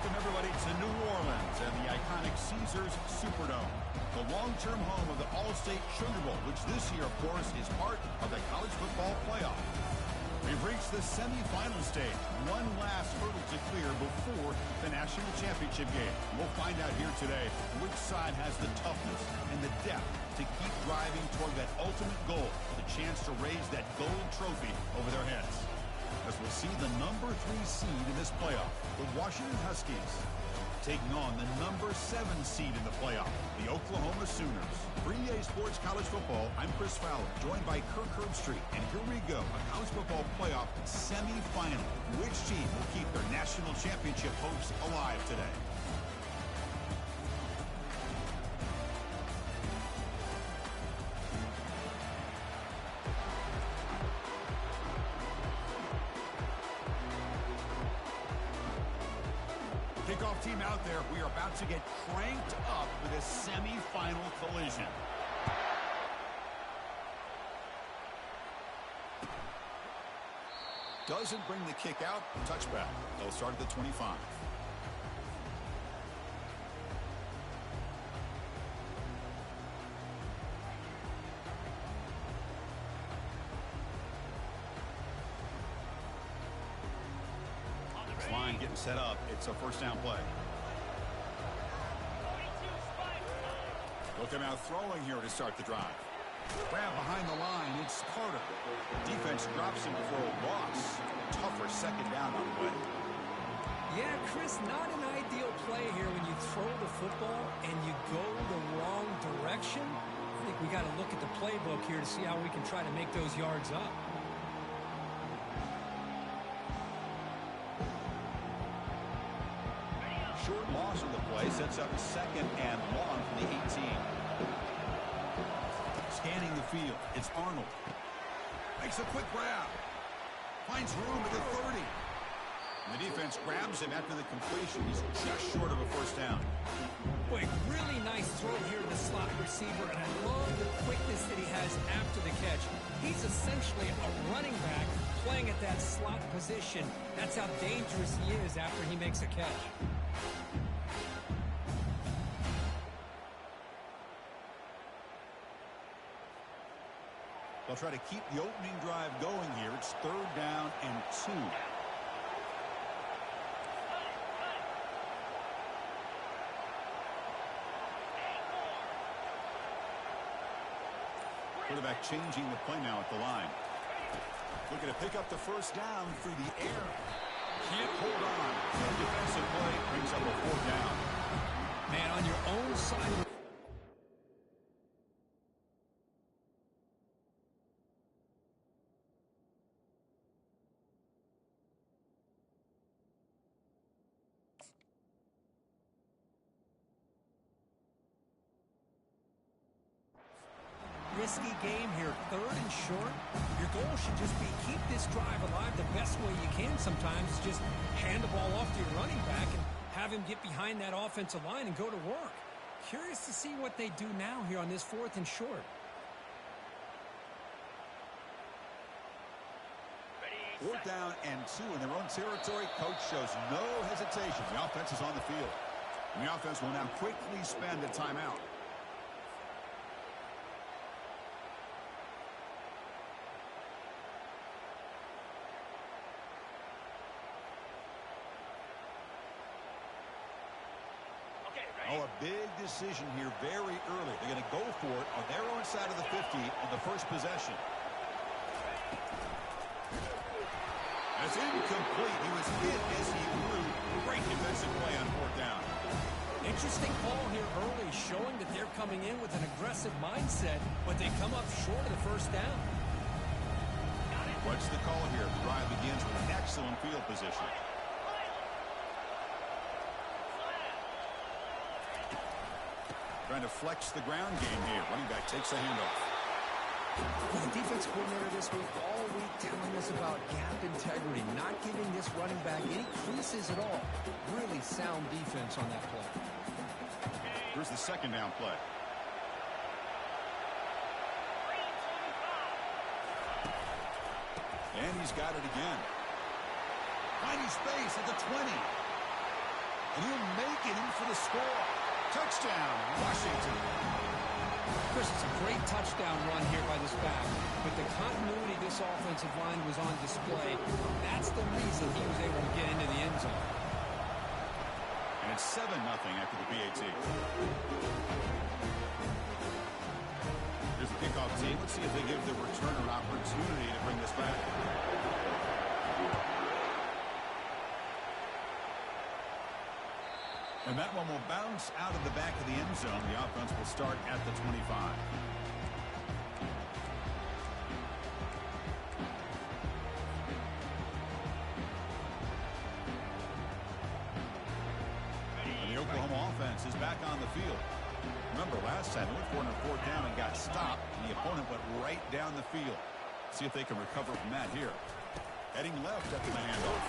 Welcome, everybody, to New Orleans and the iconic Caesars Superdome, the long-term home of the All-State Sugar Bowl, which this year, of course, is part of the college football playoff. We've reached the semifinal stage, one last hurdle to clear before the national championship game. We'll find out here today which side has the toughness and the depth to keep driving toward that ultimate goal, the chance to raise that gold trophy over their heads. As we'll see the number 3 seed in this playoff, the Washington Huskies, taking on the number 7 seed in the playoff, the Oklahoma Sooners. For EA Sports College Football, I'm Chris Fowler, joined by Kirk Herbstreit. And here we go, a college football playoff semifinal. Which team will keep their national championship hopes alive today? Kickoff team out there. We are about to get cranked up with a semi-final collision. Doesn't bring the kick out. Touchback. They'll start at the 25. Line getting set up. It's a first down play. Look him out throwing here to start the drive. Grab behind the line. It's Carter. Defense drops him for a loss. Tougher second down on the way. Yeah, Chris, not an ideal play here when you throw the football and you go the wrong direction. I think we got to look at the playbook here to see how we can try to make those yards up. Short loss of the play sets up second and long from the 18. Scanning the field, it's Arnold. Makes a quick grab. Finds room at the 30. And the defense grabs him after the completion. He's just short of a first down. Boy, really nice throw here to the slot receiver, and I love the quickness that he has after the catch. He's essentially a running back playing at that slot position. That's how dangerous he is after he makes a catch. They'll try to keep the opening drive going here. It's third down and 2. Quarterback changing the play now at the line. Looking to pick up the first down through the air. Can't hold on. The defensive play brings up a fourth down. Man, on your own side. Risky game here, third and short. Your goal should just be keep this drive alive the best way you can sometimes. Just hand the ball off to your running back and have him get behind that offensive line and go to work. Curious to see what they do now here on this fourth and short. Fourth down and 2 in their own territory. Coach shows no hesitation. The offense is on the field. And the offense will now quickly spend a timeout. Oh, a big decision here very early. They're going to go for it on their own side of the 50 on the first possession. That's incomplete. He was hit as he threw. Great defensive play on fourth down. Interesting call here early, showing that they're coming in with an aggressive mindset, but they come up short of the first down. What's the call here? The drive begins with an excellent field position. Trying to flex the ground game here. Running back takes a handoff. Well, the defense coordinator this week all week telling us about gap integrity, not giving this running back any creases at all. Really sound defense on that play. Here's the second down play. And he's got it again. Finding space at the 20. And he'll make it in for the score. Touchdown, Washington. Chris, it's a great touchdown run here by this back. But the continuity this offensive line was on display. That's the reason he was able to get into the end zone. And it's 7-0 after the PAT. Here's the kickoff team. Let's see if they give the returner an opportunity to bring this back. And that one will bounce out of the back of the end zone. The offense will start at the 25. And the Oklahoma offense is back on the field. Remember last time they went for it on fourth down and got stopped, and the opponent went right down the field. See if they can recover from that here. Heading left after the handoff.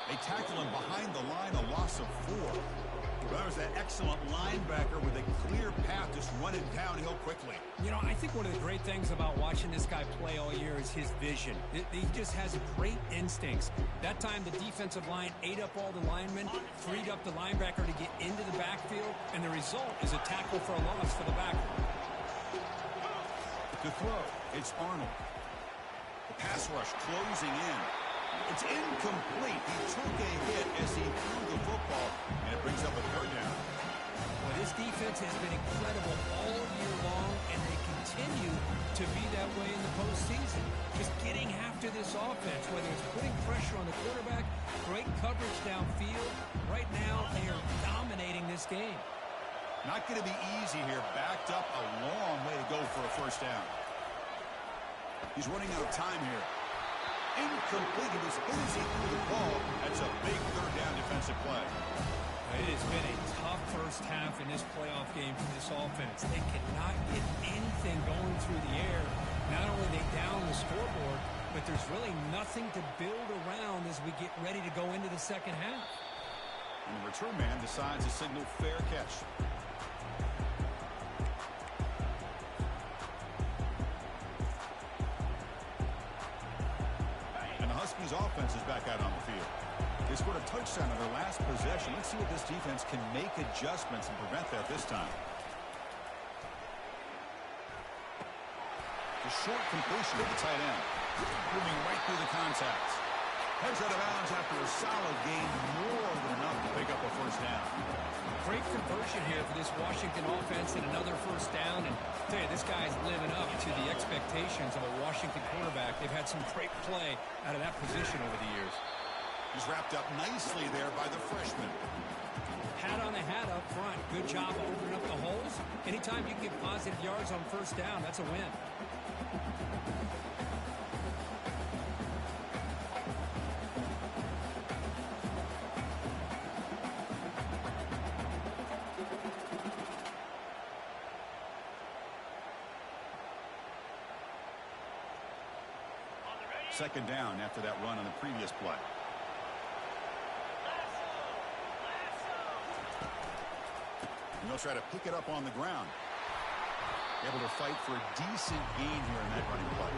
They tackle him behind the line, a loss of 4. Well, that was that excellent linebacker with a clear path, just running downhill quickly. You know, I think one of the great things about watching this guy play all year is his vision. He just has great instincts. That time, the defensive line ate up all the linemen, freed up the linebacker to get into the backfield, and the result is a tackle for a loss for the backer. To throw, it's Arnold. The pass rush closing in. It's incomplete. He took a hit as he threw the football, and it brings up a third down. Well, this defense has been incredible all year long, and they continue to be that way in the postseason. Just getting after this offense, whether it's putting pressure on the quarterback, great coverage downfield. Right now, they are dominating this game. Not going to be easy here. Backed up a long way to go for a first down. He's running out of time here. Incomplete. It was hit as he threw the ball. That's a big third down defensive play. It has been a tough first half in this playoff game for this offense. They cannot get anything going through the air. Not only are they down the scoreboard, but there's really nothing to build around as we get ready to go into the second half. And the return man decides to signal fair catch. Huskies offense is back out on the field. They scored a touchdown on their last possession. Let's see if this defense can make adjustments and prevent that this time. The short completion of the tight end. Moving right through the contacts. Heads out of bounds after a solid gain, more than enough to pick up a first down. Great conversion here for this Washington offense and another first down. And I tell you, this guy's living up to the expectations of a Washington quarterback. They've had some great play out of that position over the years. He's wrapped up nicely there by the freshman. Hat on a hat up front. Good job opening up the holes. Anytime you can get positive yards on first down, that's a win. Second down after that run on the previous play. And they'll try to pick it up on the ground. Able to fight for a decent gain here in that running play.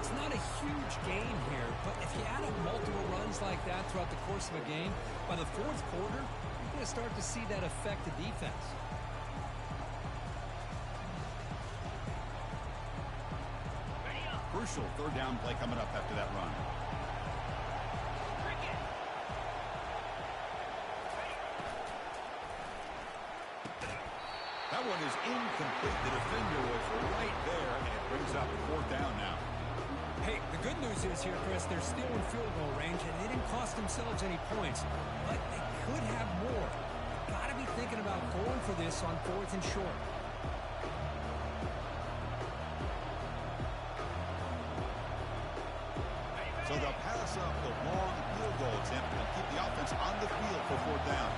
It's not a huge gain here, but if you add up multiple runs like that throughout the course of a game, by the fourth quarter, you're going to start to see that affect the defense. Crucial third down play coming up after that run. That one is incomplete. The defender was right there, and it brings up fourth down now. Hey, the good news is here, Chris, they're still in field goal range, and they didn't cost themselves any points, but they could have more. Got to be thinking about going for this on fourth and short. So they'll pass up the long field goal attempt and keep the offense on the field for fourth down.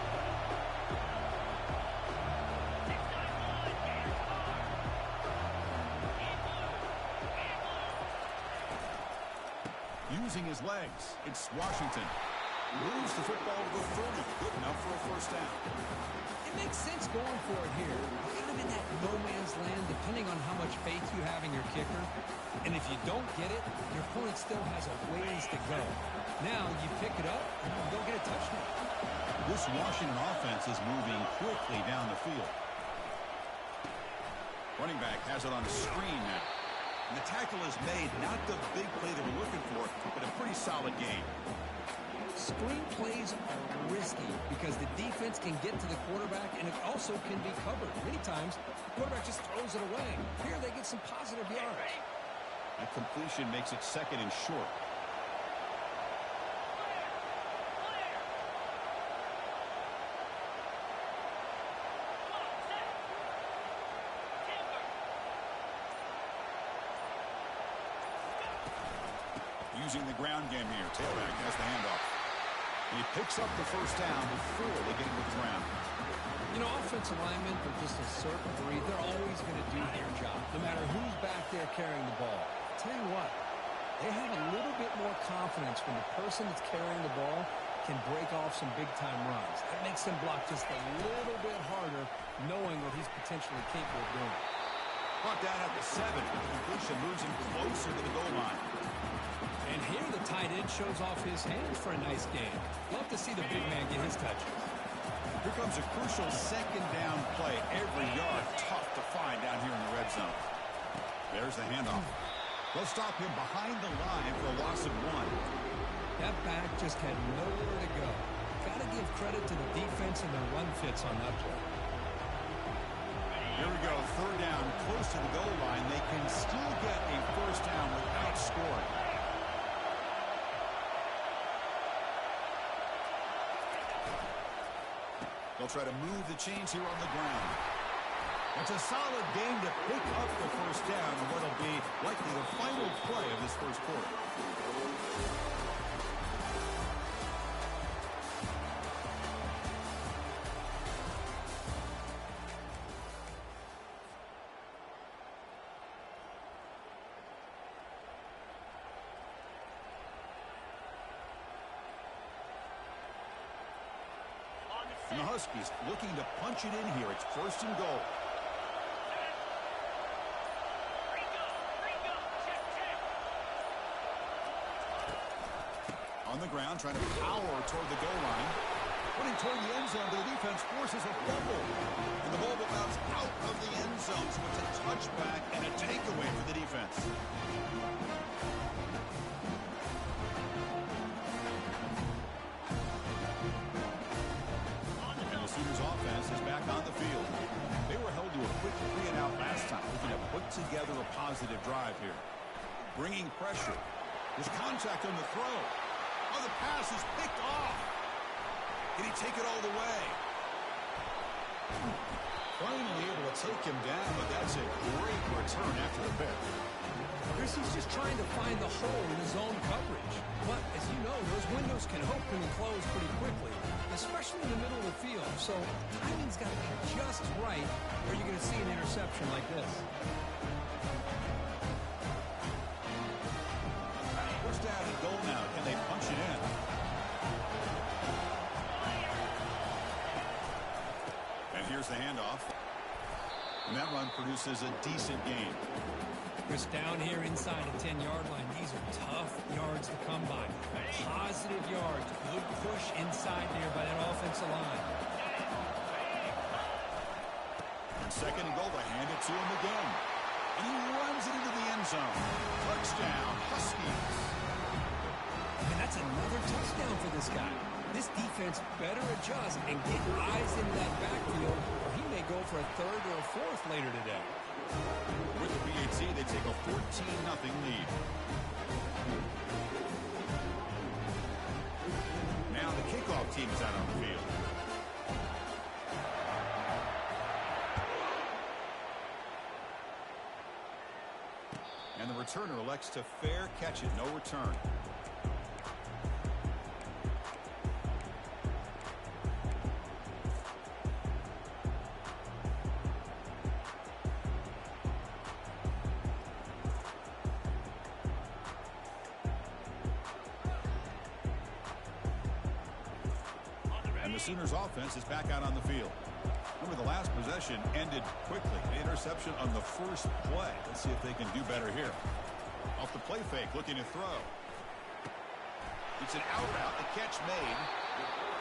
Using his legs, it's Washington. Moves the football to go 30. Good enough for a first down. It makes sense going for it here. Kind of in that no man's land, depending on how much faith you have in your kicker. And if you don't get it, your opponent still has a ways to go. Now you pick it up and you go get a touchdown. This Washington offense is moving quickly down the field. Running back has it on a screen now. And the tackle is made, not the big play that we're looking for, but a pretty solid gain. Screen plays are risky because the defense can get to the quarterback, and it also can be covered. Many times, the quarterback just throws it away. Here they get some positive yards. That completion makes it 2nd and short. Using the ground game here. Tailback has the handoff. And he picks up the first down before they get into the ground. You know, offensive linemen are just a certain breed. They're always going to do their job, no matter who's back there carrying the ball. I'll tell you what, they have a little bit more confidence when the person that's carrying the ball can break off some big-time runs. That makes them block just a little bit harder, knowing what he's potentially capable of doing. Brought down at the 7. The completion moves him closer to the goal line. And here the tight end shows off his hands for a nice game. Love to see the big man get his touches. Here comes a crucial 2nd down play. Every yard tough to find down here in the red zone. There's the handoff. They'll stop him behind the line for a loss of 1. That back just had nowhere to go. Got to give credit to the defense and their run fits on that play. Here we go. 3rd down, close to the goal line. They can still get a first down without scoring. They'll try to move the chains here on the ground. It's a solid game to pick up the first down in what will be likely the final play of this first quarter. And the Huskies looking to punch it in here. It's 1st and goal. On the ground, trying to power toward the goal line. Running toward the end zone, but the defense forces a fumble. And the ball will bounce out of the end zone. So it's a touchback and a takeaway for the defense. Sooners offense is back on the field. They were held to a quick 3-and-out last time, looking to put together a positive drive here. Bringing pressure. There's contact on the throw. Oh, the pass is picked off. Can he take it all the way? Finally able to take him down, but that's a great return after the pick. He's just trying to find the hole in his own coverage. But, as you know, those windows can open and close pretty quickly, especially in the middle of the field. So, timing's got to be just right, or you're going to see an interception like this. First down and goal now. Can they punch it in? And here's the handoff. And that run produces a decent gain. Chris, down here inside the 10-yard line, these are tough yards to come by. Positive yards. Good push inside there by that offensive line. And 2nd and goal, they hand it to him again. And he runs it into the end zone. Touchdown, Huskies. And that's another touchdown for this guy. This defense better adjust and get eyes into that backfield, or he may go for a 3rd or a 4th later today. With the PAT, they take a 14-0 lead. Now the kickoff team is out on the field. And the returner elects to fair catch it, no return. And the Sooners offense is back out on the field. Remember, the last possession ended quickly. An interception on the first play. Let's see if they can do better here. Off the play fake, looking to throw. It's an out route, the catch made.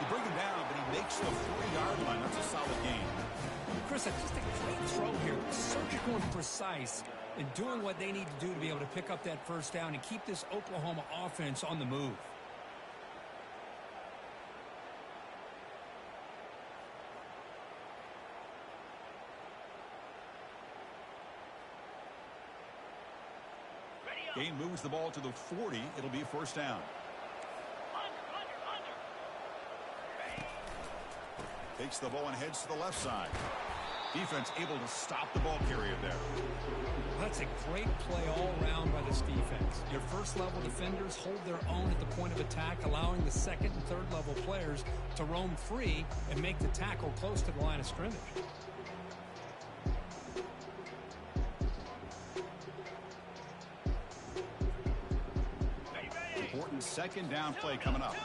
They bring him down, but he makes the 40-yard line. That's a solid gain. Chris, that's just a great throw here. Surgical and precise in doing what they need to do to be able to pick up that first down and keep this Oklahoma offense on the move. Gain moves the ball to the 40. It'll be a first down. Takes the ball and heads to the left side. Defense able to stop the ball carrier there. That's a great play all around by this defense. Your first-level defenders hold their own at the point of attack, allowing the second and third-level players to roam free and make the tackle close to the line of scrimmage. Important second down play coming up.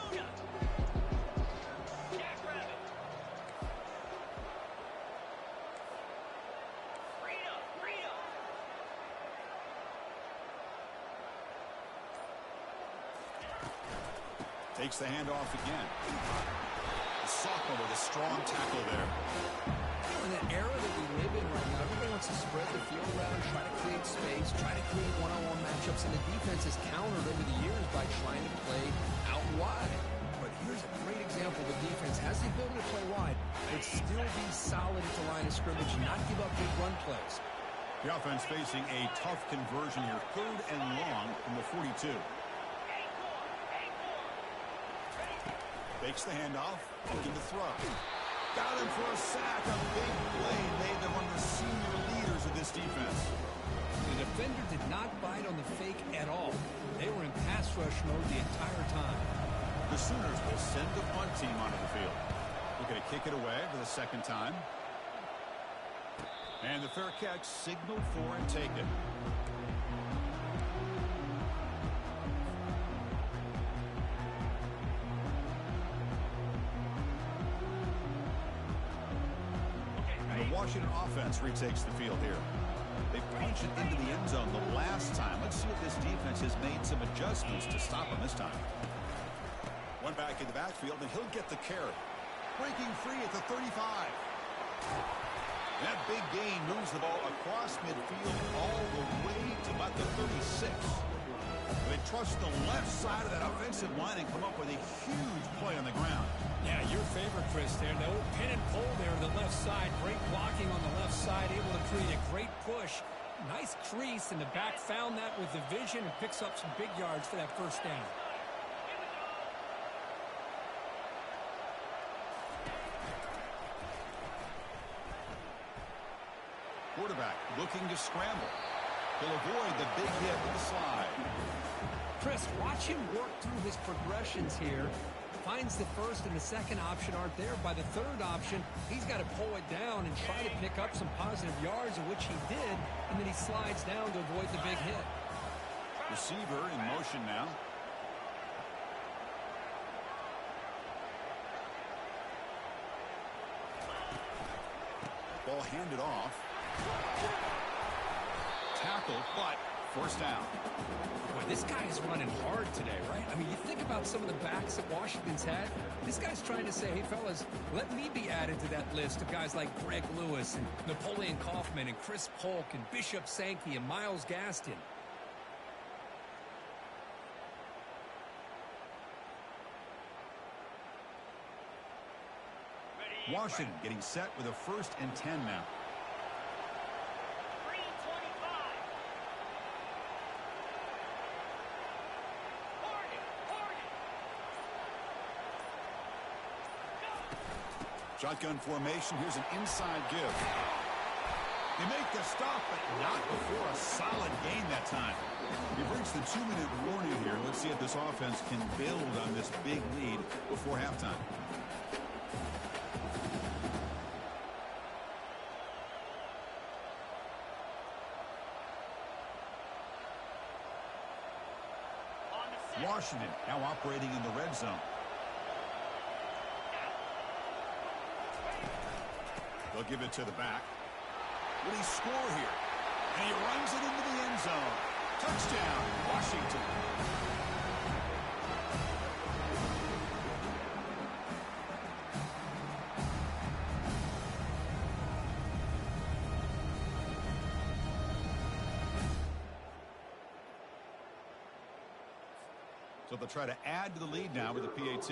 Takes the handoff again. The sophomore with a strong tackle there. In an era that we live in right now, everybody wants to spread the field around, try to create space, try to create one-on-one matchups, and the defense has countered over the years by trying to play out wide. But here's a great example. The defense has the ability to play wide, but still be solid at the line of scrimmage and not give up big run plays. The offense facing a tough conversion here. 3rd and long from the 42. Takes the handoff, looking to throw. Got him for a sack. A big play made them one of the senior leaders of this defense. The defender did not bite on the fake at all. They were in pass rush mode the entire time. The Sooners will send the punt team onto the field. Looking to kick it away for the second time. And the fair catch signaled for and taken. Washington offense retakes the field here. They punch it into the end zone the last time. Let's see if this defense has made some adjustments to stop him this time. One back in the backfield, and he'll get the carry. Breaking free at the 35. That big gain moves the ball across midfield all the way to about the 36. They trust the left side of that offensive line and come up with a huge play on the ground. Yeah, your favorite, Chris, there. The old pin and pull there on the left side. Great blocking on the left side, able to create a great push. Nice crease, and the back found that with the vision and picks up some big yards for that first down. Quarterback looking to scramble. He'll avoid the big hit with the slide. Chris, watch him work through his progressions here. Finds the first and the second option aren't there. By the third option, he's got to pull it down and try to pick up some positive yards, of which he did, and then he slides down to avoid the big hit. Receiver in motion now. Ball handed off. Tackle, but first down. Boy, this guy is running hard today, right? I mean, you think about some of the backs that Washington's had. This guy's trying to say, hey, fellas, let me be added to that list of guys like Greg Lewis and Napoleon Kaufman and Chris Polk and Bishop Sankey and Miles Gaston. Washington getting set with a 1st and 10 now. Shotgun formation. Here's an inside give. They make the stop, but not before a solid gain that time. We've reached the 2-minute warning here. Let's see if this offense can build on this big lead before halftime. Washington now operating in the red zone. They'll give it to the back. Will he score here? And he runs it into the end zone. Touchdown, Washington. So they'll try to add to the lead now with the PAT.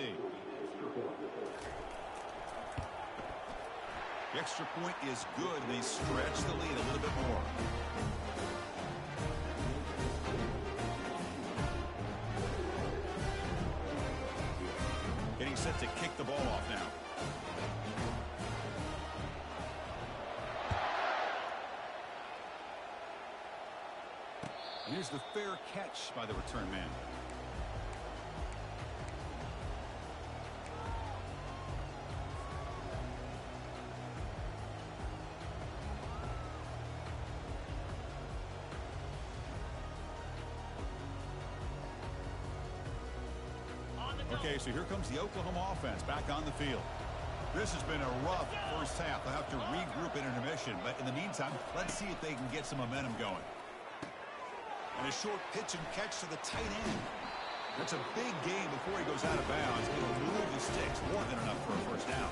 The extra point is good, and they stretch the lead a little bit more. Getting set to kick the ball off now. And here's the fair catch by the return man. Okay, so here comes the Oklahoma offense back on the field. This has been a rough first half. They'll have to regroup in intermission, but in the meantime, let's see if they can get some momentum going. And a short pitch and catch to the tight end. That's a big game before he goes out of bounds. It'll move the sticks more than enough for a first down.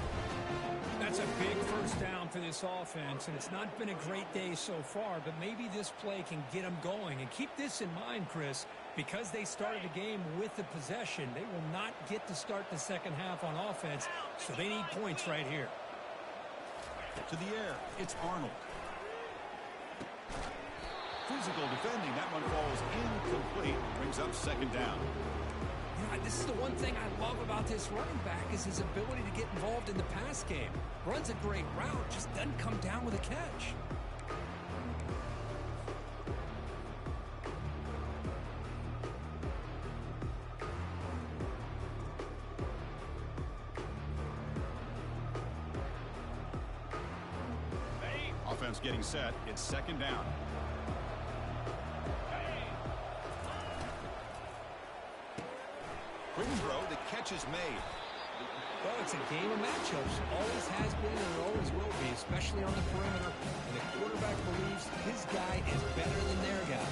That's a big first down for this offense, and it's not been a great day so far, but maybe this play can get them going. And keep this in mind, Chris, because they started the game with the possession, they will not get to start the second half on offense, so they need points right here. To the air, it's Arnold. Physical defending, that one falls incomplete, brings up second down. You know, this is the one thing I love about this running back is his ability to get involved in the pass game. Runs a great route, just doesn't come down with a catch. Offense getting set, it's second down. Quick throw, the catch is made. Well, it's a game of matchups. Always has been and always will be, especially on the perimeter. And the quarterback believes his guy is better than their guy.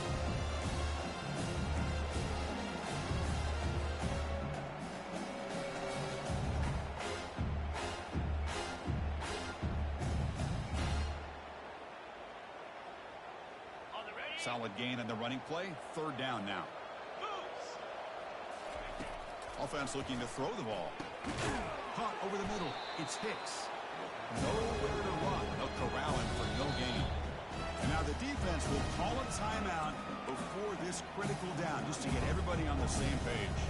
Solid gain on the running play. Third down now. Offense looking to throw the ball. Caught over the middle. It's Hicks. Nowhere to run. They'll corral him for no gain. And now the defense will call a timeout before this critical down, just to get everybody on the same page.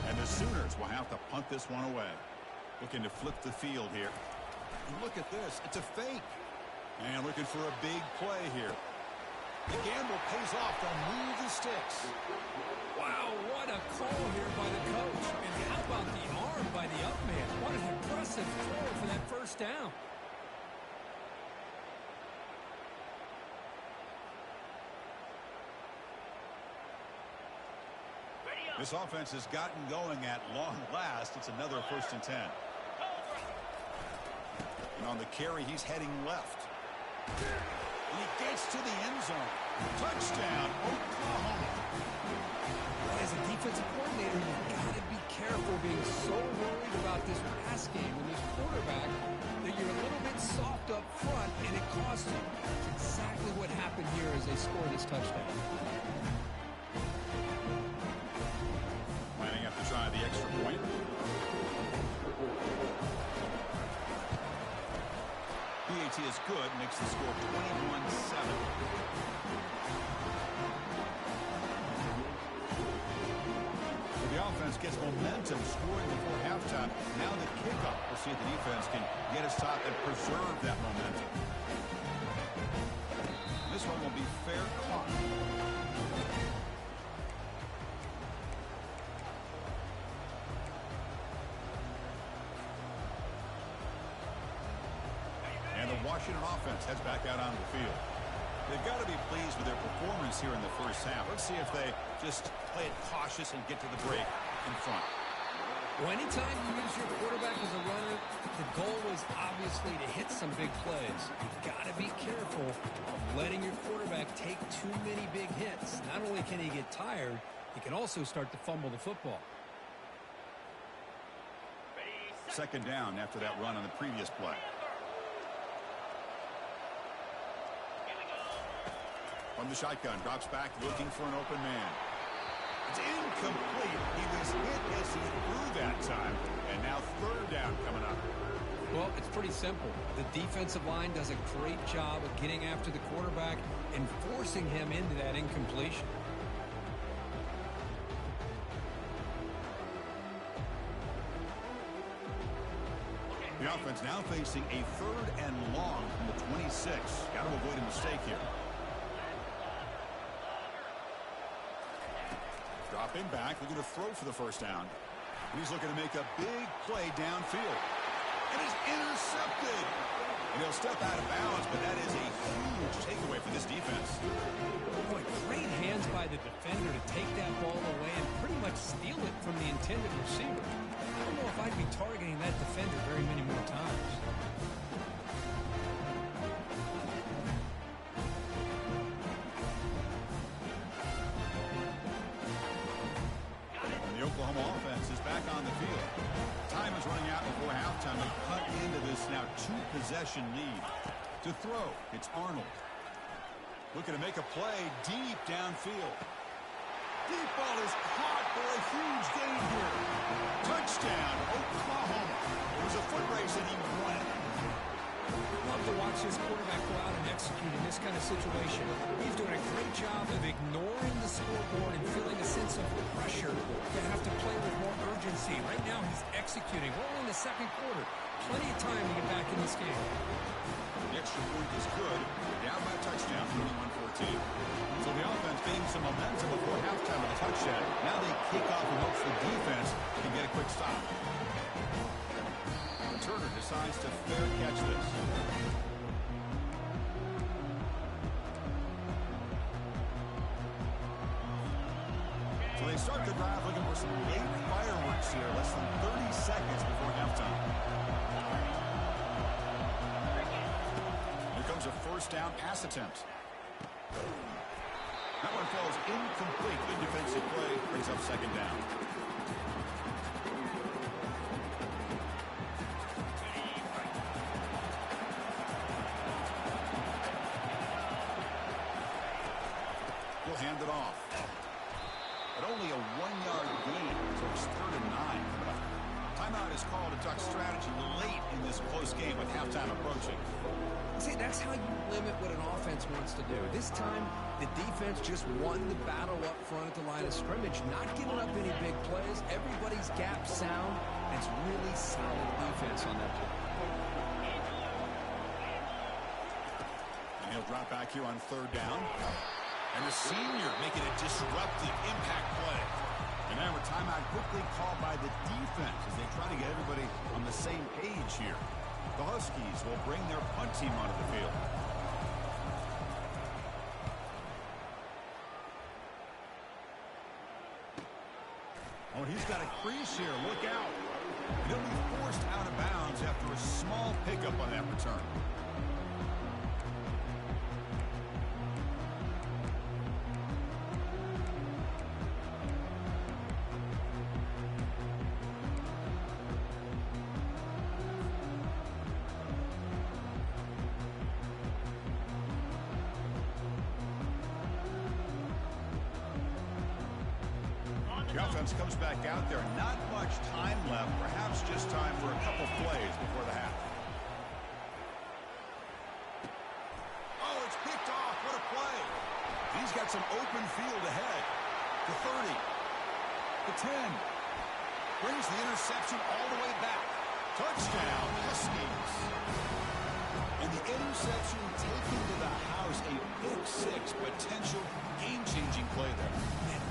And the Sooners will have to punt this one away. Looking to flip the field here. And look at this. It's a fake. And looking for a big play here. The gamble pays off. They'll move the sticks. Wow, what a call here by the coach. And how about the arm by the up man? What an impressive throw for that first down. This offense has gotten going at long last. It's another 1st and 10. And on the carry, he's heading left. And he gets to the end zone. Touchdown, Oklahoma. As a defensive coordinator, you've got to be careful being so worried about this pass game and this quarterback that you're a little bit soft up front, and it costs you. That's exactly what happened here as they score this touchdown. Lining up to try the extra point. PAT is good, makes the score 21-7. The offense gets momentum scoring before halftime. Now the kickoff. We'll see if the defense can get a stop and preserve that momentum. This one will be fair caught. And the Washington offense heads back out onto the field. They've got to be pleased with their performance here in the first half. Let's see if they just play it cautious and get to the break in front. Well, anytime you use your quarterback as a runner, the goal is obviously to hit some big plays. You've got to be careful of letting your quarterback take too many big hits. Not only can he get tired, he can also start to fumble the football. Second down after that run on the previous play. From the shotgun, drops back looking for an open man. It's incomplete. He was hit as he threw that time. And now third down coming up. Well, it's pretty simple. The defensive line does a great job of getting after the quarterback and forcing him into that incompletion. The offense now facing a third and long from the 26. Got to avoid a mistake here. Dropping back, looking to throw for the first down. And he's looking to make a big play downfield. And it's intercepted. And he'll step out of bounds, but that is a huge takeaway for this defense. Boy, great hands by the defender to take that ball away and pretty much steal it from the intended receiver. I don't know if I'd be targeting that defender very many more times. And the Oklahoma offense is back on the field. Time is running out before halftime. They cut into this now two-possession lead. To throw, it's Arnold. Looking to make a play deep downfield. Deep ball is caught for a huge gain here. Touchdown, Oklahoma. It was a foot race and he won it. Love to watch this quarterback go out and execute in this kind of situation. He's doing a great job of ignoring the scoreboard and feeling a sense of pressure to have to play with more urgency. Right now he's executing. We're only in the second quarter. Plenty of time to get back in this game. The extra point is good. Down by touchdown, 31-14. So the offense gained some momentum before halftime with a touchdown. Now they kick off and hopes the defense can get a quick stop. Turner decides to fair catch this. So they start the drive looking for some late fireworks here. Less than 30 seconds before halftime. Here comes a first down pass attempt. That one falls incomplete. Good defensive play brings up second down. He'll hand it off. But only a 1-yard gain, so it's 3rd and 9. Timeout is called a Duck strategy late in this close game with halftime approaching. See, that's how you limit what an offense wants to do. This time, the defense just won the battle up front at the line of scrimmage, not giving up any big plays. Everybody's gap sound. It's really solid defense on that play. And he'll drop back here on 3rd down. And the senior making a disruptive impact play. And now a timeout quickly called by the defense as they try to get everybody on the same page here. The Huskies will bring their punt team onto the field. Oh, and he's got a crease here. Look out. And he'll be forced out of bounds after a small pickup on that return. The offense comes back out there. Not much time left. Perhaps just time for a couple plays before the half. Oh, it's picked off. What a play. He's got some open field ahead. The 30. The 10. Brings the interception all the way back. Touchdown, Huskies. And the interception taken to the house. A pick six. Potential game-changing play there.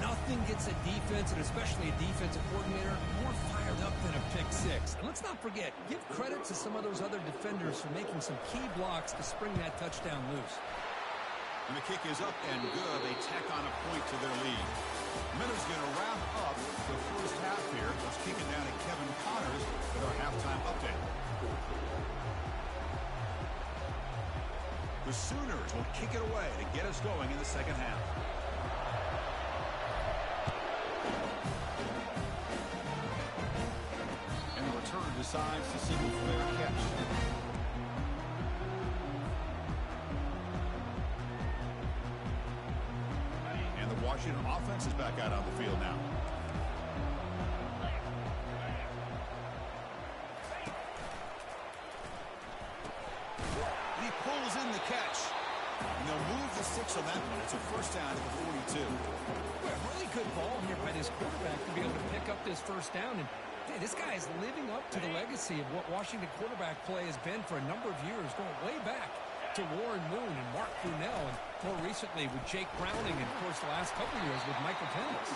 Nothing gets a defense, and especially a defensive coordinator, more fired up than a pick six. And let's not forget, give credit to some of those other defenders for making some key blocks to spring that touchdown loose. And the kick is up and good. They tack on a point to their lead. Miller's going to wrap up the first half here. Let's kick it down to Kevin Connors with our halftime update. The Sooners will kick it away to get us going in the second half. Decides to signal for their catch. Washington offense is back out on the field now. He pulls in the catch. And they'll move the 6 on that one. It's a first down at the 42. Well, really good ball here by this quarterback to be able to pick up this first down. And hey, this guy is living up to the legacy of what Washington quarterback play has been for a number of years, going way back to Warren Moon and Mark Brunell, and more recently with Jake Browning, and of course the last couple of years with Michael Penix.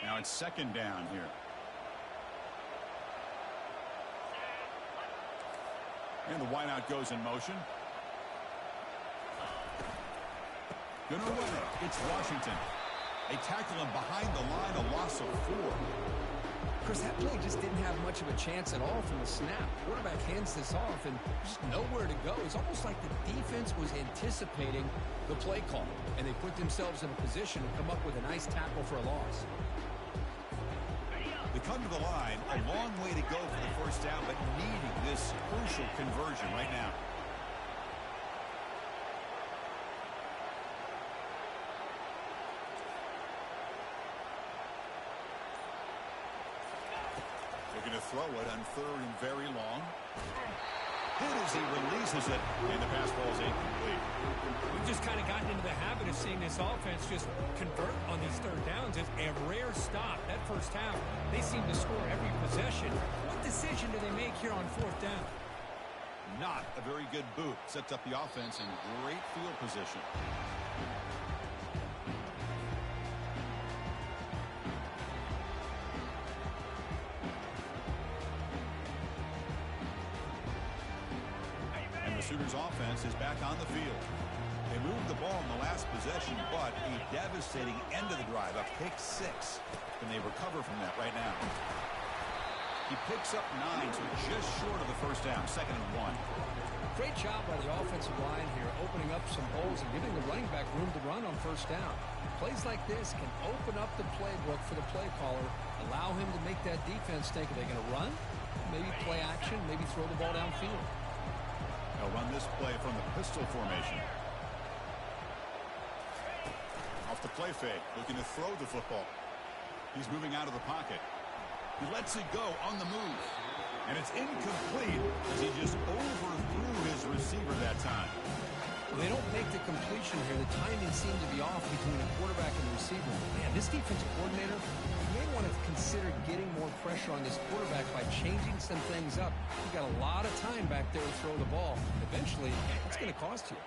Now it's second down here. And the wideout goes in motion. Gonna run it. It's Washington. They tackle him behind the line, a loss of 4. Chris, that play just didn't have much of a chance at all from the snap. Quarterback hands this off and just nowhere to go. It's almost like the defense was anticipating the play call, and they put themselves in a position to come up with a nice tackle for a loss. They come to the line, a long way to go for the first down, but needing this crucial conversion right now. They're going to throw it on 3rd and very long. Hit as he releases it, and the pass ball is incomplete. We've just kind of gotten into the habit of seeing this offense just convert on these third downs. It's a rare stop. That first half, they seem to score every possession. What decision do they make here on 4th down? Not a very good boot. Sets up the offense in great field position. Sooners offense is back on the field. They moved the ball in the last possession, but a devastating end of the drive, a pick 6. Can they recover from that right now? He picks up 9, so just short of the first down, 2nd and 1. Great job by the offensive line here, opening up some holes and giving the running back room to run on first down. Plays like this can open up the playbook for the play caller, allow him to make that defense think, are they going to run? Maybe play action, maybe throw the ball downfield. They'll run this play from the pistol formation. Off the play fake, looking to throw the football. He's moving out of the pocket. He lets it go on the move. And it's incomplete as he just overthrew his receiver that time. Well, they don't make the completion here. The timing seemed to be off between the quarterback and the receiver. Man, this defensive coordinator, you may want to consider getting more pressure on this quarterback by changing some things up. You've got a lot of time back there to throw the ball. Eventually, it's going to cost you.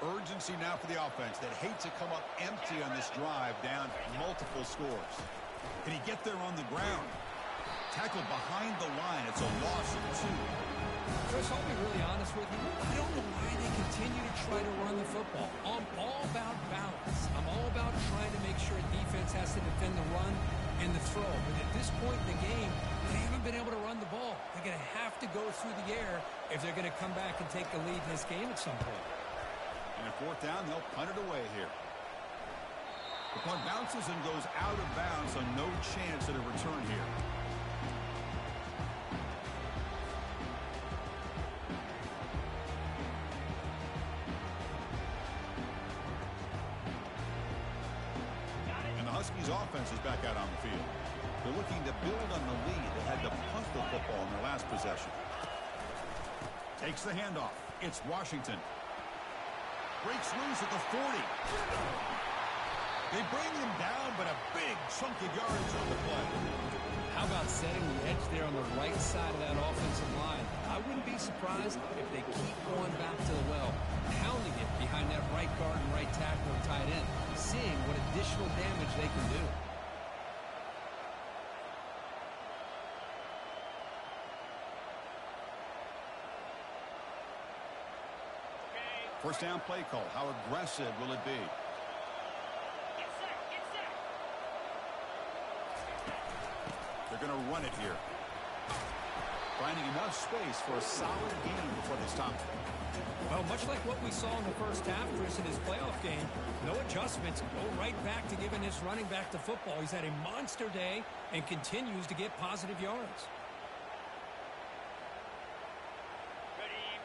Urgency now for the offense that hate to come up empty on this drive, down multiple scores. Can he get there on the ground? Tackled behind the line. It's a loss of 2. Chris, I'll be really honest with you. I don't know why they continue to try to run the football. I'm all about balance. I'm all about trying to make sure defense has to defend the run and the throw. But at this point in the game, they haven't been able to run the ball. They're going to have to go through the air if they're going to come back and take the lead in this game at some point. And at 4th down, they'll punt it away here. The punt bounces and goes out of bounds, so no chance at a return here. Huskies offense is back out on the field. They're looking to build on the lead. They had to punt the football in their last possession. Takes the handoff. It's Washington. Breaks loose at the 40. They bring him down, but a big chunk of yards on the play. How about setting the edge there on the right side of that offensive line? I wouldn't be surprised if they keep going back to the well, pounding it behind that right guard and right tackle and tight end, seeing what additional damage they can do. First down play call. How aggressive will it be? They're going to run it here. finding enough space for a solid gain before they stop. Well, much like what we saw in the first half, Chris, in his playoff game, no adjustments, go right back to giving his running back the football. He's had a monster day and continues to get positive yards.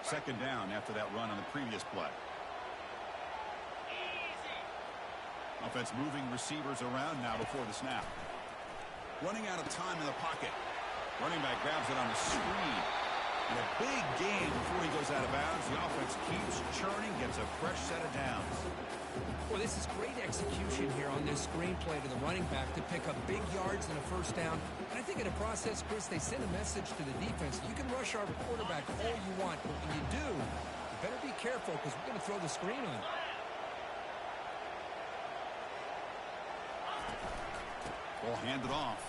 Second down after that run on the previous play. Offense moving receivers around now before the snap. Running out of time in the pocket. Running back grabs it on the screen. And a big gain before he goes out of bounds. The offense keeps churning, gets a fresh set of downs. Well, this is great execution here on this screenplay to the running back to pick up big yards and a first down. And I think in the process, Chris, they send a message to the defense. You can rush our quarterback all you want, but when you do, you better be careful because we're going to throw the screen on you. Ball handed off.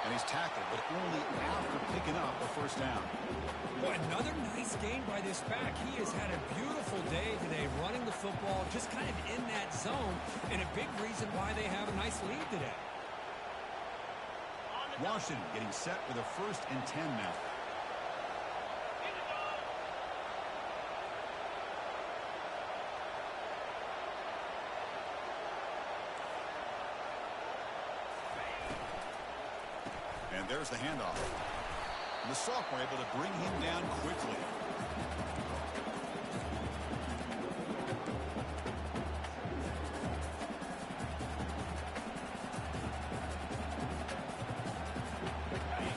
And he's tackled, but only after picking up a first down. Boy, another nice game by this back. He has had a beautiful day today running the football, just kind of in that zone, and a big reason why they have a nice lead today. Washington getting set with a 1st and 10 now. And there's the handoff. The sophomore able to bring him down quickly.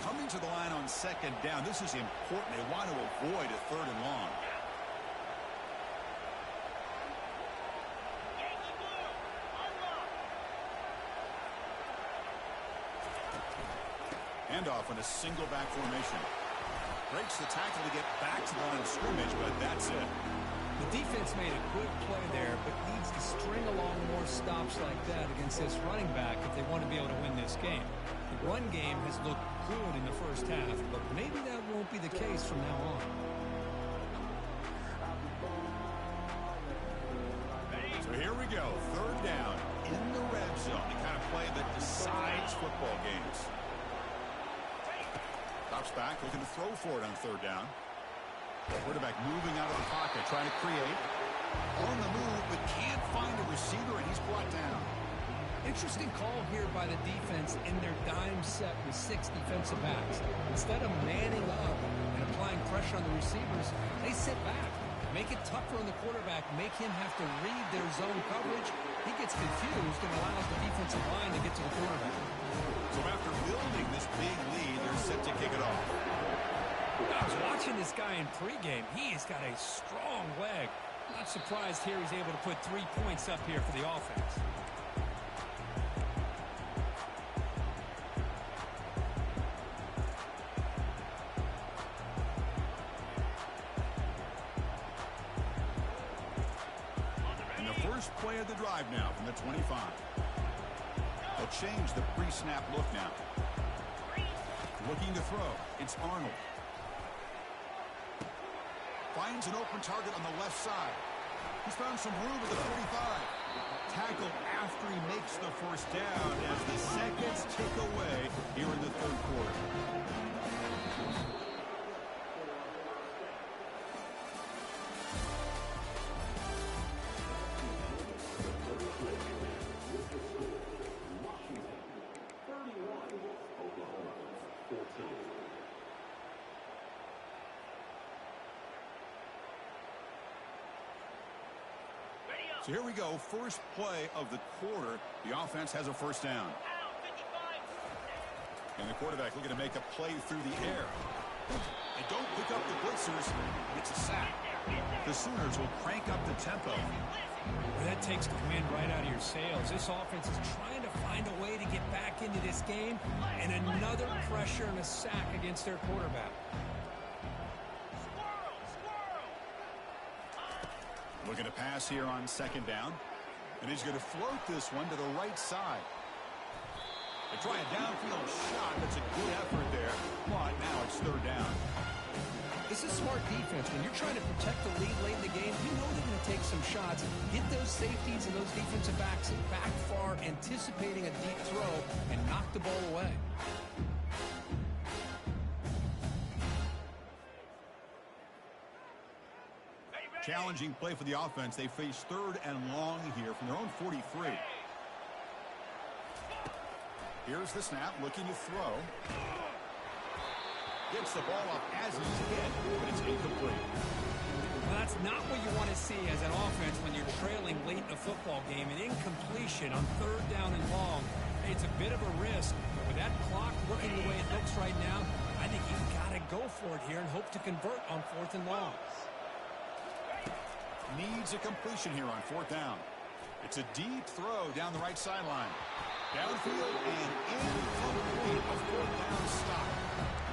Coming to the line on second down. This is important. They want to avoid a 3rd and long. Handoff in a single back formation. Breaks the tackle to get back to the line of scrimmage, but that's it. The defense made a good play there, but needs to string along more stops like that against this running back if they want to be able to win this game. The run game has looked good in the first half, but maybe that won't be the case from now on. So here we go. 3rd down in the red zone. The kind of play that decides football games. Drops back, looking to throw for it on 3rd down. Quarterback moving out of the pocket, trying to create. On the move, but can't find a receiver, and he's brought down. Interesting call here by the defense in their dime set with 6 defensive backs. Instead of manning up and applying pressure on the receivers, they sit back, make it tougher on the quarterback, make him have to read their zone coverage. He gets confused and allows the defensive line to get to the quarterback. So after building this big lead, they're set to kick it off. I was watching this guy in pregame. He's got a strong leg. Not surprised here he's able to put 3 points up here for the offense. And the first play of the drive now from the 25. They'll change the pre-snap look now. Looking to throw. It's Arnold. Finds an open target on the left side. He's found some room at the 45. Tackled after he makes the first down as the seconds tick away here in the 3rd quarter. So here we go. First play of the quarter. The offense has a first down. And the quarterback looking to make a play through the air. They don't pick up the blitzers. It's a sack. The Sooners will crank up the tempo. Well, that takes the wind right out of your sails. This offense is trying to find a way to get back into this game. And another pressure and a sack against their quarterback. Looking to pass here on second down. And he's going to float this one to the right side. They try a downfield shot. That's a good effort there. But now it's 3rd down. This is smart defense. When you're trying to protect the lead late in the game, you know they're going to take some shots. Get those safeties and those defensive backs back far, anticipating a deep throw, and knock the ball away. challenging play for the offense. They face 3rd and long here from their own 43. Here's the snap, looking to throw. Gets the ball up as he's hit, but it's incomplete. Well, that's not what you want to see as an offense when you're trailing late in a football game. An incompletion on 3rd down and long. It's a bit of a risk, but with that clock looking the way it looks right now, I think you've got to go for it here and hope to convert on 4th and long. Needs a completion here on 4th down. It's a deep throw down the right sideline. Downfield and incomplete. A 4th down stop.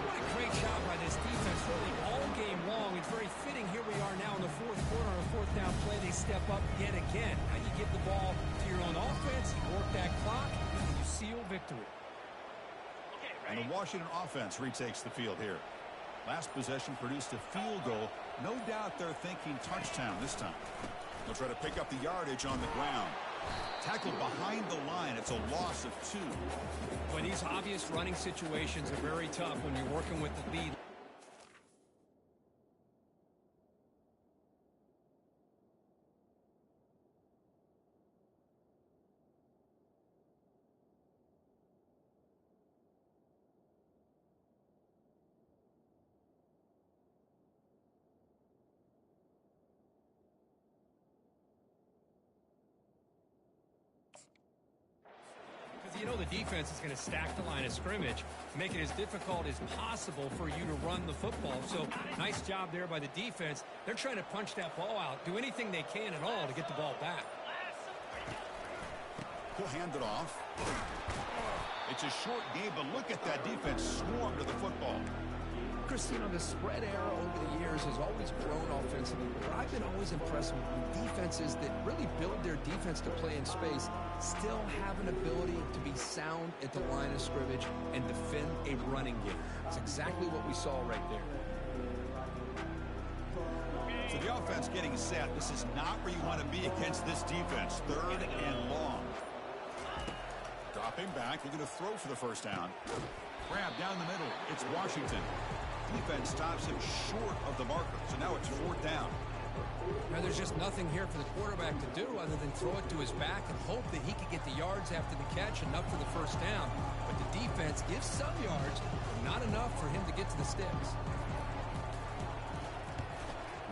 What a great job by this defense really all game long. It's very fitting. Here we are now in the 4th quarter on a 4th down play. They step up yet again. Now you give the ball to your own offense, you work that clock, and you seal victory. And the Washington offense retakes the field here. Last possession produced a field goal. No doubt they're thinking touchdown this time. They'll try to pick up the yardage on the ground. Tackled behind the line. It's a loss of 2. But these obvious running situations are very tough when you're working with the lead. You know the defense is going to stack the line of scrimmage, make it as difficult as possible for you to run the football. So nice job there by the defense. They're trying to punch that ball out, do anything they can at all to get the ball back. He'll hand it off. It's a short game, but look at that defense swarm to the football. Chris, you know, the spread era over the years has always grown offensively, but I've been always impressed with defenses that really build their defense to play in space, still have an ability to be sound at the line of scrimmage and defend a running game. It's exactly what we saw right there. So the offense getting set. This is not where you want to be against this defense. 3rd and long. Dropping back, looking to throw for the 1st down. Grab down the middle. It's Washington. Defense stops him short of the marker, so now it's 4th down. Now there's just nothing here for the quarterback to do other than throw it to his back and hope that he could get the yards after the catch, enough for the 1st down. But the defense gives some yards, but not enough for him to get to the sticks.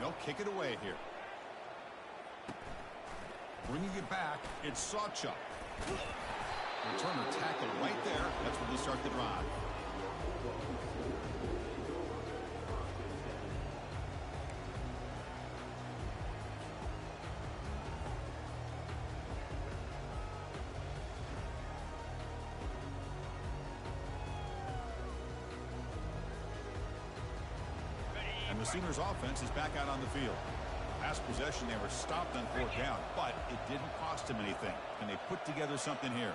They'll kick it away here. Bringing it back, it's Sawchuk. Returner tackle right there. That's where they start the drive. And the Sooners offense is back out on the field. Last possession, they were stopped on 4th down, but it didn't cost them anything. And they put together something here.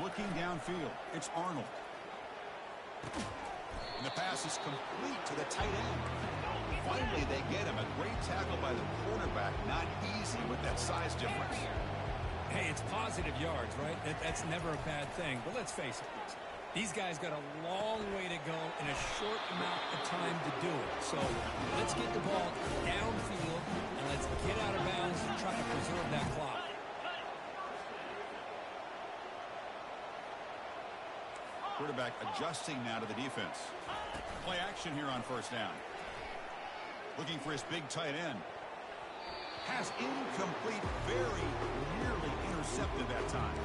Looking downfield, it's Arnold. And the pass is complete to the tight end. Finally, they get him. A great tackle by the quarterback. Not easy with that size difference. Hey, it's positive yards, right? That's never a bad thing. But let's face it, these guys got a long way to go in a short amount of time to do it. So let's get the ball downfield and let's get out of bounds and try to preserve that clock. Quarterback adjusting now to the defense. Play action here on 1st down. Looking for his big tight end. Pass incomplete, very nearly intercepted that time.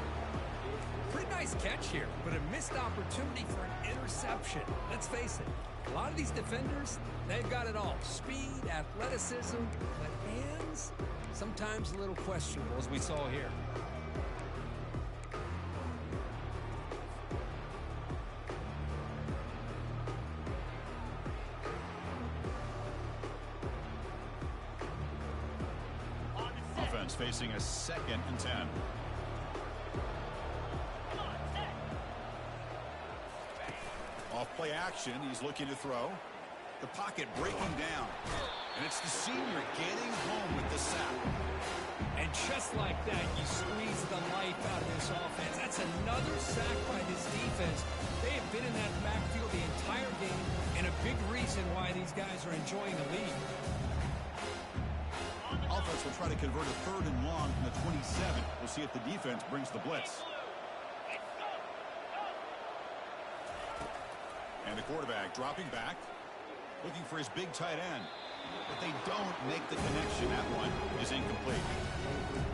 Pretty nice catch here, but a missed opportunity for an interception. Let's face it, a lot of these defenders, they've got it all. Speed, athleticism, but hands, sometimes a little questionable, as we saw here. Offense facing a 2nd and 10. Off play action, he's looking to throw. The pocket breaking down. And it's the senior getting home with the sack. And just like that, you squeeze the life out of this offense. That's another sack by this defense. They have been in that backfield the entire game, and a big reason why these guys are enjoying the lead. offense will try to convert a 3rd and long from the 27. We'll see if the defense brings the blitz. And the quarterback dropping back, looking for his big tight end. But they don't make the connection. That one is incomplete.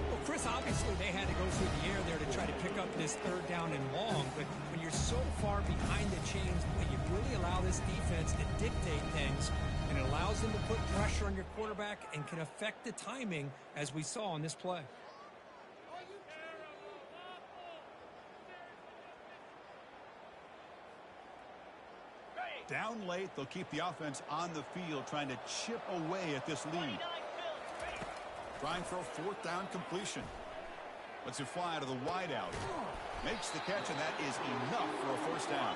Well, Chris, obviously they had to go through the air there to try to pick up this 3rd down and long. But when you're so far behind the chains, you really allow this defense to dictate things. And it allows them to put pressure on your quarterback and can affect the timing, as we saw on this play. Down late, they'll keep the offense on the field, trying to chip away at this lead. Trying for a 4th down completion. Lets it fly to the wideout. Makes the catch, and that is enough for a 1st down.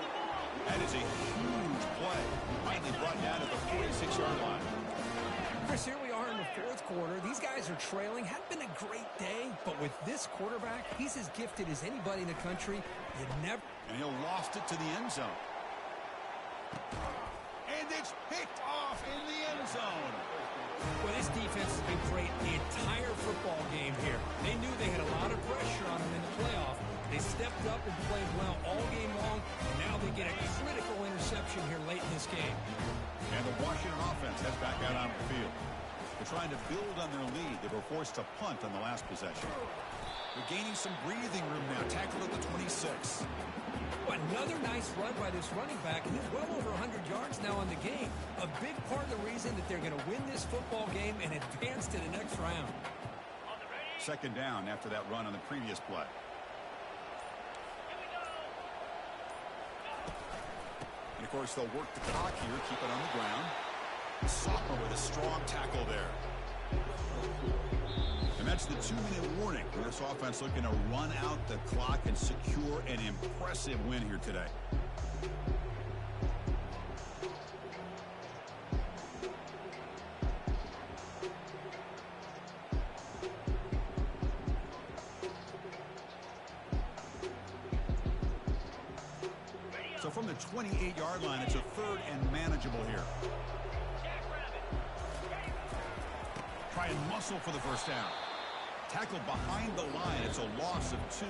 That is a huge play. Finally brought down at the 46-yard line. Chris, here we are in the 4th quarter. These guys are trailing. Hadn't been a great day, but with this quarterback, he's as gifted as anybody in the country. You never... And he'll lost it to the end zone. And it's picked off in the end zone. Well, this defense has been great the entire football game here. They knew they had a lot of pressure on them in the playoff. They stepped up and played well all game long, and now they get a critical interception here late in this game. And the Washington offense heads back out on the field. They're trying to build on their lead. They were forced to punt on the last possession. They're gaining some breathing room now. Tackled at the 26. Another nice run by this running back, and he's well over 100 yards now in the game. A big part of the reason that they're going to win this football game and advance to the next round. 2nd down after that run on the previous play. And, of course, they'll work the clock here, keep it on the ground. Sophomore with a strong tackle there. And that's the 2-minute warning. This offense looking to run out the clock and secure an impressive win here today. So from the 28-yard line, it's a 3rd and manageable here. Try and muscle for the 1st down. Tackled behind the line. It's a loss of 2.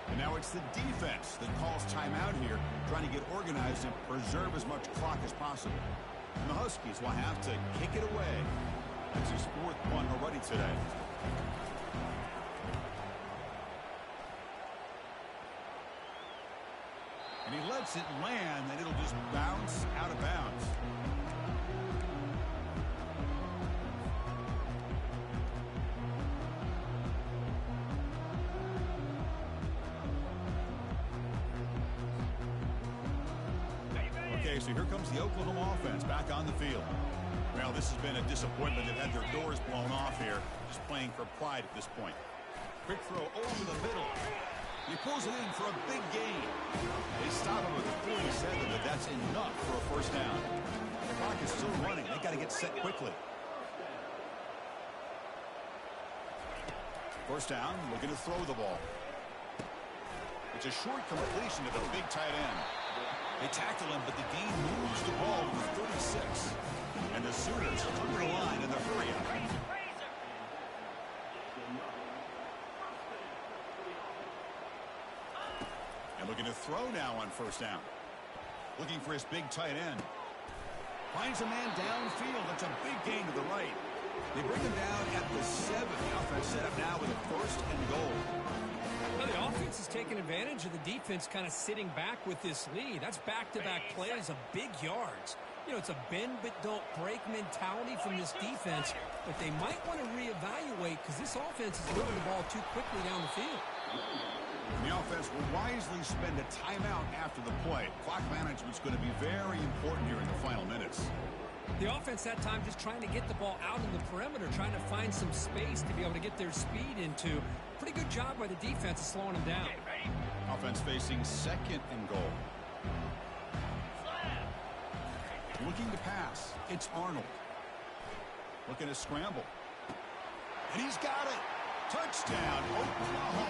And now it's the defense that calls timeout here, trying to get organized and preserve as much clock as possible. And the Huskies will have to kick it away. That's his 4th punt already today. And he lets it land, and it'll just bounce out of bounds. Okay, so here comes the Oklahoma offense back on the field. Well, this has been a disappointment. They've had their doors blown off here, just playing for pride at this point. Quick throw over the middle. He pulls it in for a big gain. They stop him with a 47, but that's enough for a 1st down. The clock is still running. They got to get set quickly. 1st down, looking to throw the ball. It's a short completion to the big tight end. They tackle him, but the gain moves the ball to the 36. And the Sooners under the line in the hurry-up. And looking to throw now on 1st down. Looking for his big tight end. Finds a man downfield. That's a big gain to the right. They bring him down at the 7. The offense set up now with a 1st and goal. Well, the offense is taking advantage of the defense kind of sitting back with this lead. That's back-to-back plays of big yards. You know, it's a bend-but-don't-break mentality from this defense, but they might want to reevaluate because this offense is moving the ball too quickly down the field. The offense will wisely spend a timeout after the play. Clock management's going to be very important here in the final minutes. The offense that time just trying to get the ball out in the perimeter, trying to find some space to be able to get their speed into. Pretty good job by the defense of slowing them down. Offense facing 2nd and goal. Looking to pass. It's Arnold. Looking to scramble. And he's got it. Touchdown, Oklahoma.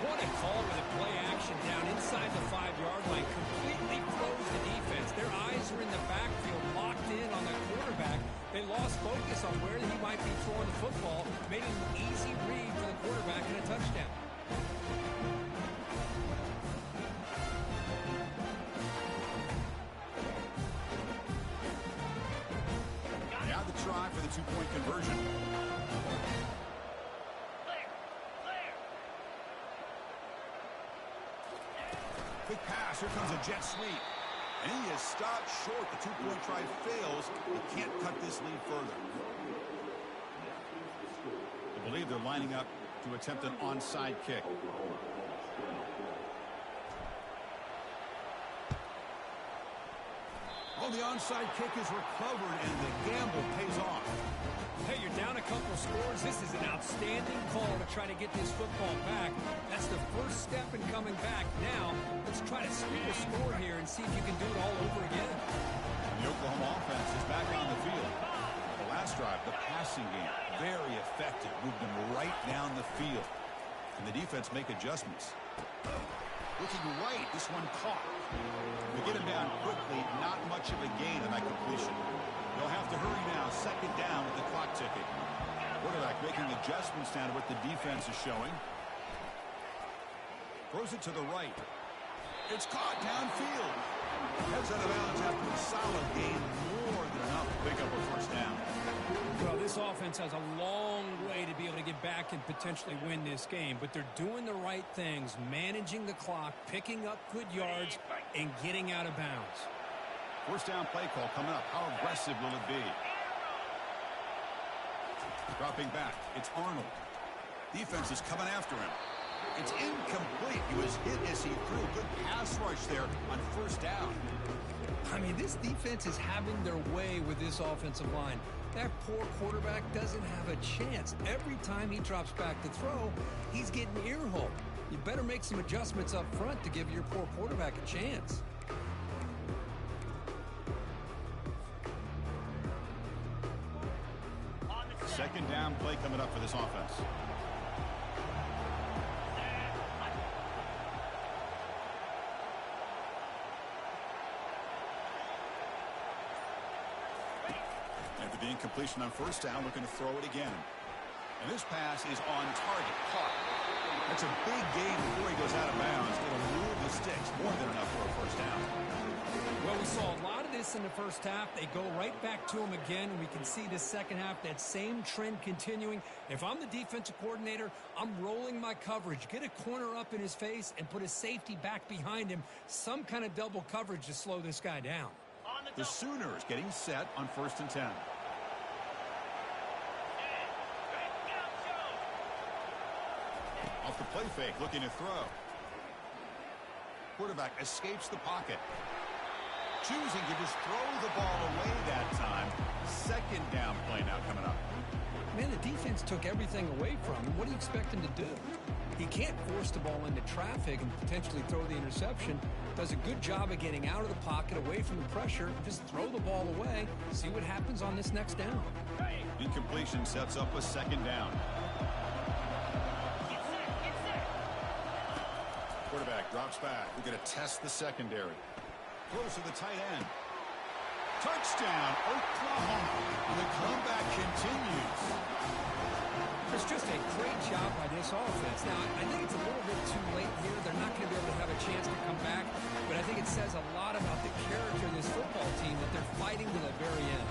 What a call with a play action down inside the 5-yard line. Completely froze the defense. Their eyes are in the backfield, locked in on the quarterback. They lost focus on where he might be throwing the football, made it an easy read for the quarterback and a touchdown. Now the try for the two-point conversion. Quick pass. Here comes a jet sweep. And he is stopped short. The two-point try fails. He can't cut this lead further. I believe they're lining up to attempt an onside kick. Oh, the onside kick is recovered, and the gamble pays off. Hey, you're down a couple scores. This is an outstanding call to try to get this football back. That's the first step in coming back. Now, let's try to sweep a score here and see if you can do it all over again. The Oklahoma offense is back on the field. The last drive, the passing game, very effective. Moved them right down the field. And the defense make adjustments. Looking right, this one caught. We get him down quickly, not much of a gain on that completion. They'll have to hurry now, second down with the clock ticking. Quarterback making adjustments down to what the defense is showing. Throws it to the right. It's caught downfield. Heads out of bounds after a solid gain, more than enough to pick up a first down. Well, this offense has a long way to be able to get back and potentially win this game, but they're doing the right things, managing the clock, picking up good yards, and getting out of bounds. First down play call coming up. How aggressive will it be? Dropping back. It's Arnold. Defense is coming after him. It's incomplete. He was hit as he threw. Good pass rush there on first down. I mean, this defense is having their way with this offensive line. That poor quarterback doesn't have a chance. Every time he drops back to throw, he's getting earhole. You better make some adjustments up front to give your poor quarterback a chance. Second down play coming up for this offense. After the incompletion on first down, we're going to throw it again. And this pass is on target. Caught. That's a big gain before he goes out of bounds. It'll move the sticks. More than enough for a first down. Well, we saw a lot of this in the first half. They go right back to him again. We can see the second half, that same trend continuing. If I'm the defensive coordinator, I'm rolling my coverage. Get a corner up in his face and put a safety back behind him. Some kind of double coverage to slow this guy down. The Sooners getting set on 1st and 10. Off the play fake, looking to throw. Quarterback escapes the pocket. Choosing to just throw the ball away that time. Second down play now coming up. Man, the defense took everything away from him. What do you expect him to do? He can't force the ball into traffic and potentially throw the interception. Does a good job of getting out of the pocket, away from the pressure. Just throw the ball away. See what happens on this next down. Incompletion sets up a second down. Quarterback drops back. We're going to test the secondary. Throws to the tight end. Touchdown, Oklahoma. And the comeback continues. It's just a great job by this offense. Now, I think it's a little bit too late here. They're not going to be able to have a chance to come back. But I think it says a lot about the character of this football team that they're fighting to the very end.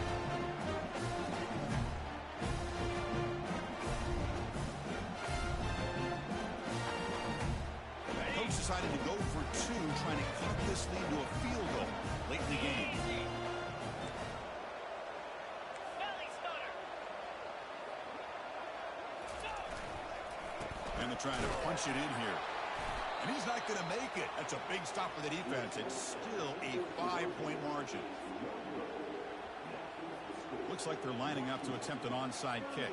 Coach decided to go for two, trying to keep this lead to a field goal late in the game. And they're trying to punch it in here. And he's not going to make it. That's a big stop for the defense. It's still a 5-point margin. Looks like they're lining up to attempt an onside kick.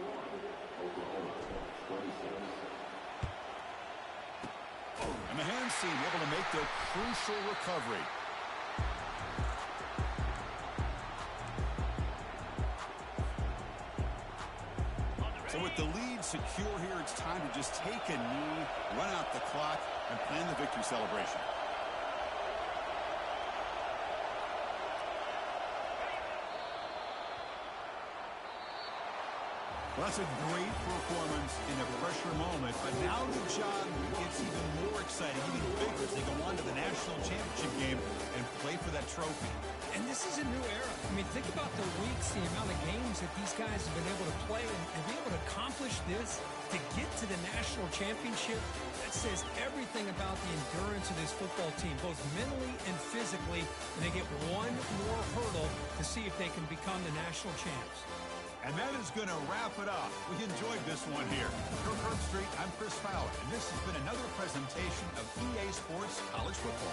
And the hands team able to make their crucial recovery. So with the lead secure here, it's time to just take a knee, run out the clock, and plan the victory celebration. Well, that's a great performance in a pressure moment, but now the job gets even more exciting, even bigger as they go on to the national championship game and play for that trophy. And this is a new era. I mean, think about the weeks, the amount of games that these guys have been able to play and be able to accomplish this, to get to the national championship. That says everything about the endurance of this football team, both mentally and physically. And they get one more hurdle to see if they can become the national champs. And that is going to wrap it up. We enjoyed this one here. For Kirk Street, I'm Chris Fowler, and this has been another presentation of EA Sports College Football.